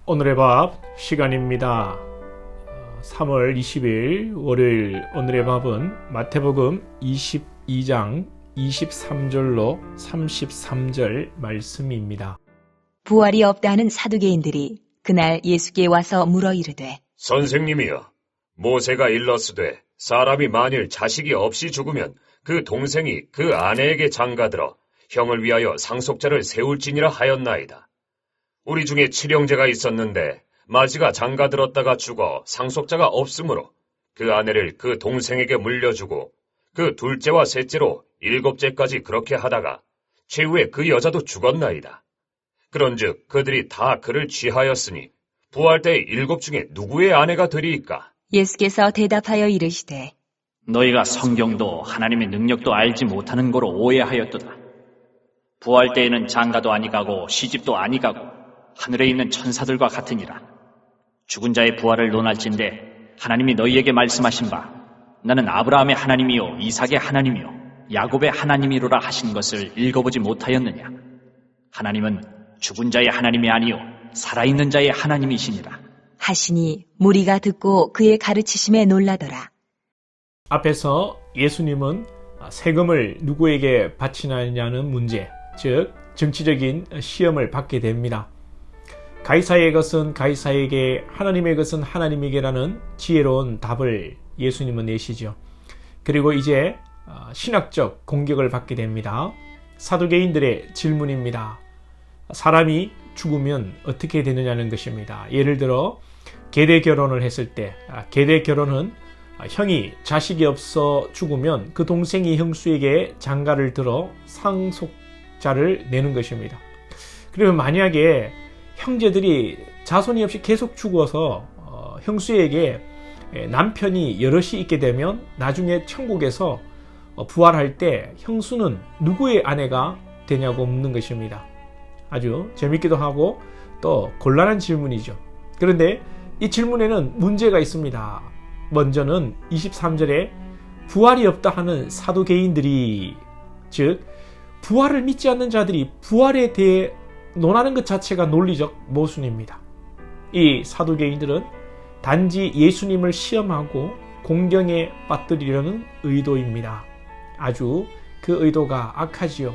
오늘의 밥 시간입니다. 3월 20일 월요일 오늘의 밥은 마태복음 22장 23절로 33절 말씀입니다. 부활이 없다 하는 사두개인들이 그날 예수께 와서 물어 이르되 선생님이여, 모세가 일렀으되 사람이 만일 자식이 없이 죽으면 그 동생이 그 아내에게 장가들어 형을 위하여 상속자를 세울지니라 하였나이다. 우리 중에 칠형제가 있었는데 마지가 장가들었다가 죽어 상속자가 없으므로 그 아내를 그 동생에게 물려주고 그 둘째와 셋째로 일곱째까지 그렇게 하다가 최후에 그 여자도 죽었나이다. 그런즉 그들이 다 그를 취하였으니 부활 때 일곱 중에 누구의 아내가 되리이까? 예수께서 대답하여 이르시되 너희가 성경도 하나님의 능력도 알지 못하는 거로 오해하였도다. 부활 때에는 장가도 아니가고 시집도 아니가고 하늘에 있는 천사들과 같으니라. 죽은 자의 부활을 논할진대 하나님이 너희에게 말씀하신 바 나는 아브라함의 하나님이요 이삭의 하나님이요 야곱의 하나님이로라 하신 것을 읽어보지 못하였느냐. 하나님은 죽은 자의 하나님이 아니요 살아있는 자의 하나님이시니라 하시니 무리가 듣고 그의 가르치심에 놀라더라. 앞에서 예수님은 세금을 누구에게 바치느냐는 문제, 즉 정치적인 시험을 받게 됩니다. 가이사의 것은 가이사에게, 하나님의 것은 하나님에게라는 지혜로운 답을 예수님은 내시죠. 그리고 이제 신학적 공격을 받게 됩니다. 사두개인들의 질문입니다. 사람이 죽으면 어떻게 되느냐는 것입니다. 예를 들어 계대 결혼을 했을 때, 계대 결혼은 형이 자식이 없어 죽으면 그 동생이 형수에게 장가를 들어 상속자를 내는 것입니다. 그러면 만약에 형제들이 자손이 없이 계속 죽어서 형수에게 남편이 여럿이 있게 되면 나중에 천국에서 부활할 때 형수는 누구의 아내가 되냐고 묻는 것입니다. 아주 재밌기도 하고 또 곤란한 질문이죠. 그런데 이 질문에는 문제가 있습니다. 먼저는 23절에 부활이 없다 하는 사두개인들이, 즉 부활을 믿지 않는 자들이 부활에 대해 논하는 것 자체가 논리적 모순입니다. 이 사두개인들은 단지 예수님을 시험하고 공경에 빠뜨리려는 의도입니다. 아주 그 의도가 악하지요.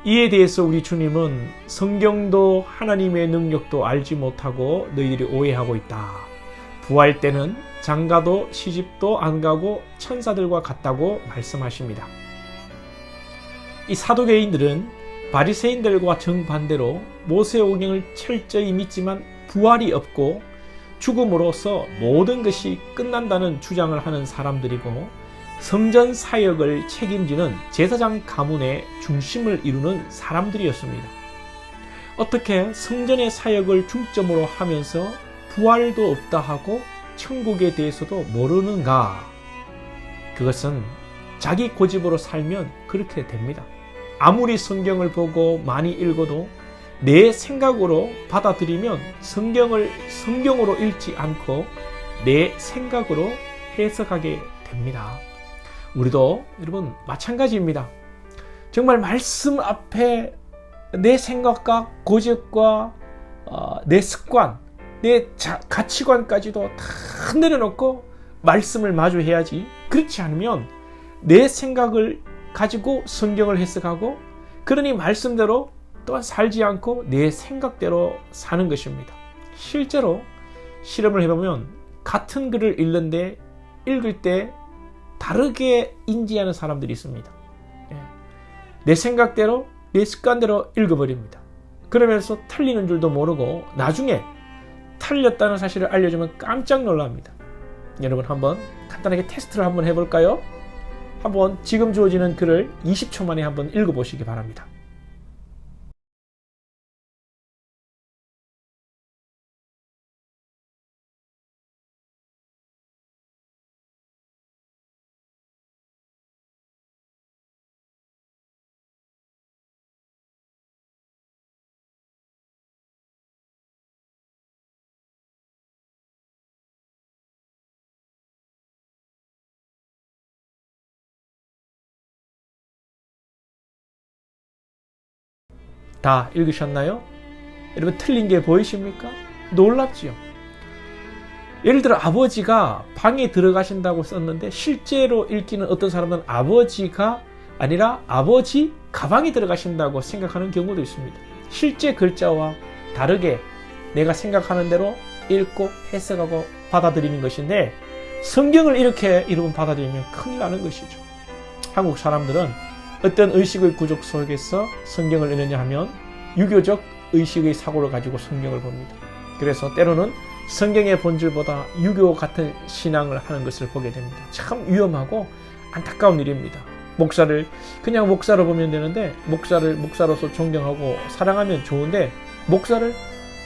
이에 대해서 우리 주님은 성경도 하나님의 능력도 알지 못하고 너희들이 오해하고 있다. 부활 때는 장가도 시집도 안 가고 천사들과 같다고 말씀하십니다. 이 사두개인들은 바리새인들과 정반대로 모세오경을 철저히 믿지만 부활이 없고 죽음으로써 모든 것이 끝난다는 주장을 하는 사람들이고, 성전 사역을 책임지는 제사장 가문의 중심을 이루는 사람들이었습니다. 어떻게 성전의 사역을 중점으로 하면서 부활도 없다 하고 천국에 대해서도 모르는가? 그것은 자기 고집으로 살면 그렇게 됩니다. 아무리 성경을 보고 많이 읽어도 내 생각으로 받아들이면 성경을 성경으로 읽지 않고 내 생각으로 해석하게 됩니다. 우리도 여러분 마찬가지입니다. 정말 말씀 앞에 내 생각과 고집과 내 습관, 내 가치관까지도 다 내려놓고 말씀을 마주해야지. 그렇지 않으면 내 생각을 가지고 성경을 해석하고, 그러니 말씀대로 또한 살지 않고 내 생각대로 사는 것입니다. 실제로 실험을 해보면 같은 글을 읽는데 읽을 때 다르게 인지하는 사람들이 있습니다. 내 생각대로 내 습관대로 읽어버립니다. 그러면서 틀리는 줄도 모르고 나중에 틀렸다는 사실을 알려주면 깜짝 놀랍니다. 여러분 한번 간단하게 테스트를 한번 해볼까요? 한번 지금 주어지는 글을 20초 만에 한번 읽어보시기 바랍니다. 다 읽으셨나요? 여러분 틀린 게 보이십니까? 놀랍지요. 예를 들어 아버지가 방에 들어가신다고 썼는데 실제로 읽기는 어떤 사람은 아버지가 아니라 아버지 가방에 들어가신다고 생각하는 경우도 있습니다. 실제 글자와 다르게 내가 생각하는 대로 읽고 해석하고 받아들이는 것인데 성경을 이렇게 여러분 받아들이면 큰일 나는 것이죠. 한국 사람들은 어떤 의식의 구조 속에서 성경을 읽느냐 하면 유교적 의식의 사고를 가지고 성경을 봅니다. 그래서 때로는 성경의 본질보다 유교 같은 신앙을 하는 것을 보게 됩니다. 참 위험하고 안타까운 일입니다. 목사를 그냥 목사로 보면 되는데 목사를 목사로서 존경하고 사랑하면 좋은데 목사를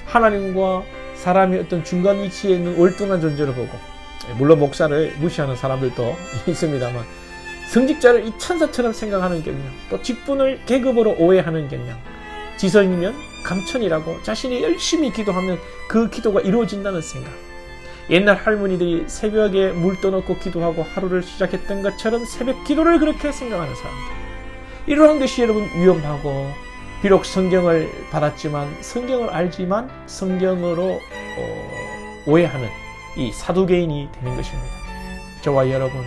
하나님과 사람이 어떤 중간 위치에 있는 월등한 존재로 보고, 물론 목사를 무시하는 사람들도 있습니다만 성직자를 이 천사처럼 생각하는 경향, 또 직분을 계급으로 오해하는 경향, 지성이면 감천이라고 자신이 열심히 기도하면 그 기도가 이루어진다는 생각, 옛날 할머니들이 새벽에 물 떠놓고 기도하고 하루를 시작했던 것처럼 새벽 기도를 그렇게 생각하는 사람들, 이러한 것이 여러분 위험하고, 비록 성경을 받았지만 성경을 알지만 성경으로 오해하는 이 사두개인이 되는 것입니다. 저와 여러분,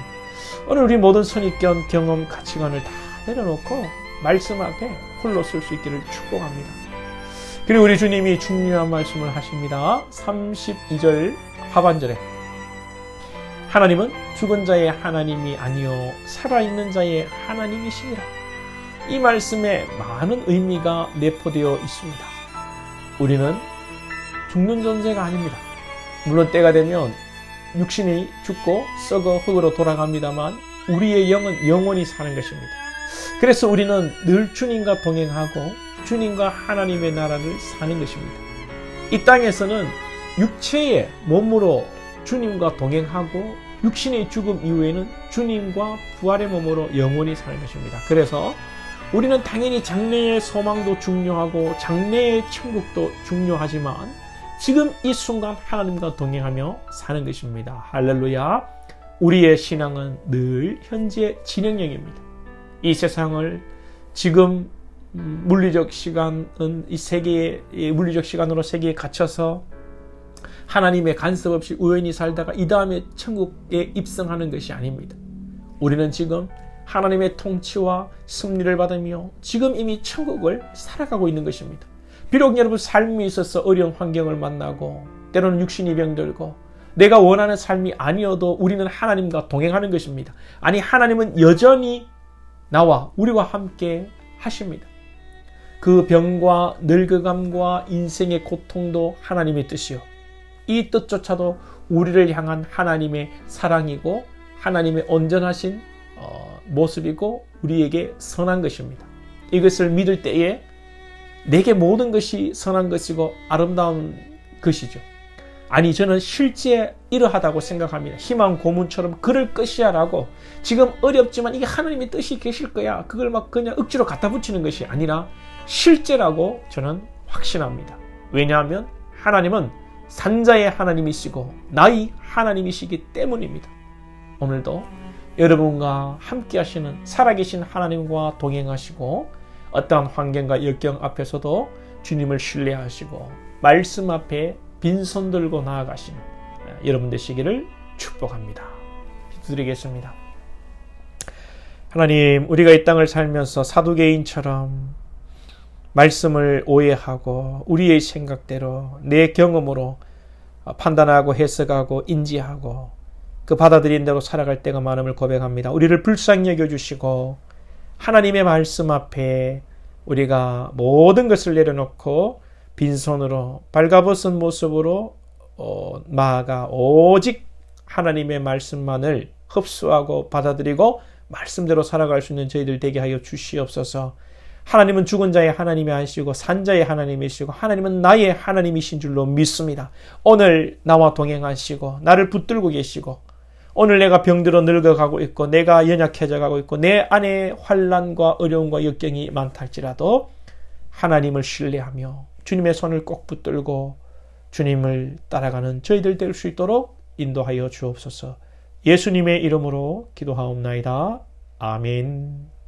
오늘 우리 모든 선입견, 경험, 가치관을 다 내려놓고 말씀 앞에 홀로 설 수 있기를 축복합니다. 그리고 우리 주님이 중요한 말씀을 하십니다. 32절 하반절에 하나님은 죽은 자의 하나님이 아니요 살아있는 자의 하나님이시니라. 이 말씀에 많은 의미가 내포되어 있습니다. 우리는 죽는 존재가 아닙니다. 물론 때가 되면 육신이 죽고 썩어 흙으로 돌아갑니다만 우리의 영은 영원히 사는 것입니다. 그래서 우리는 늘 주님과 동행하고 주님과 하나님의 나라를 사는 것입니다. 이 땅에서는 육체의 몸으로 주님과 동행하고 육신의 죽음 이후에는 주님과 부활의 몸으로 영원히 사는 것입니다. 그래서 우리는 당연히 장래의 소망도 중요하고 장래의 천국도 중요하지만 지금 이 순간 하나님과 동행하며 사는 것입니다. 할렐루야. 우리의 신앙은 늘 현재 진행형입니다. 이 세상을 지금 물리적 시간은 이 세계의 물리적 시간으로 세계에 갇혀서 하나님의 간섭 없이 우연히 살다가 이 다음에 천국에 입성하는 것이 아닙니다. 우리는 지금 하나님의 통치와 승리를 받으며 지금 이미 천국을 살아가고 있는 것입니다. 비록 여러분 삶이 있어서 어려운 환경을 만나고 때로는 육신이 병들고 내가 원하는 삶이 아니어도 우리는 하나님과 동행하는 것입니다. 아니, 하나님은 여전히 나와 우리와 함께 하십니다. 그 병과 늙어감과 인생의 고통도 하나님의 뜻이요, 이 뜻조차도 우리를 향한 하나님의 사랑이고 하나님의 온전하신 모습이고 우리에게 선한 것입니다. 이것을 믿을 때에 내게 모든 것이 선한 것이고 아름다운 것이죠. 아니, 저는 실제 이러하다고 생각합니다. 희망 고문처럼 그럴 것이야 라고, 지금 어렵지만 이게 하나님의 뜻이 계실 거야, 그걸 막 그냥 억지로 갖다 붙이는 것이 아니라 실제라고 저는 확신합니다. 왜냐하면 하나님은 산자의 하나님이시고 나의 하나님이시기 때문입니다. 오늘도 여러분과 함께 하시는 살아계신 하나님과 동행하시고 어떠한 환경과 역경 앞에서도 주님을 신뢰하시고 말씀 앞에 빈손 들고 나아가시는 여러분 되시기를 축복합니다. 기도드리겠습니다. 하나님, 우리가 이 땅을 살면서 사두개인처럼 말씀을 오해하고 우리의 생각대로 내 경험으로 판단하고 해석하고 인지하고 그 받아들인 대로 살아갈 때가 많음을 고백합니다. 우리를 불쌍히 여겨주시고 하나님의 말씀 앞에 우리가 모든 것을 내려놓고 빈손으로 발가벗은 모습으로 나아가 오직 하나님의 말씀만을 흡수하고 받아들이고 말씀대로 살아갈 수 있는 저희들 되게 하여 주시옵소서. 하나님은 죽은 자의 하나님이 아니시고 산자의 하나님이시고 하나님은 나의 하나님이신 줄로 믿습니다. 오늘 나와 동행하시고 나를 붙들고 계시고 오늘 내가 병들어 늙어가고 있고 내가 연약해져 가고 있고 내 안에 환난과 어려움과 역경이 많다 할지라도 하나님을 신뢰하며 주님의 손을 꼭 붙들고 주님을 따라가는 저희들 될 수 있도록 인도하여 주옵소서. 예수님의 이름으로 기도하옵나이다. 아멘.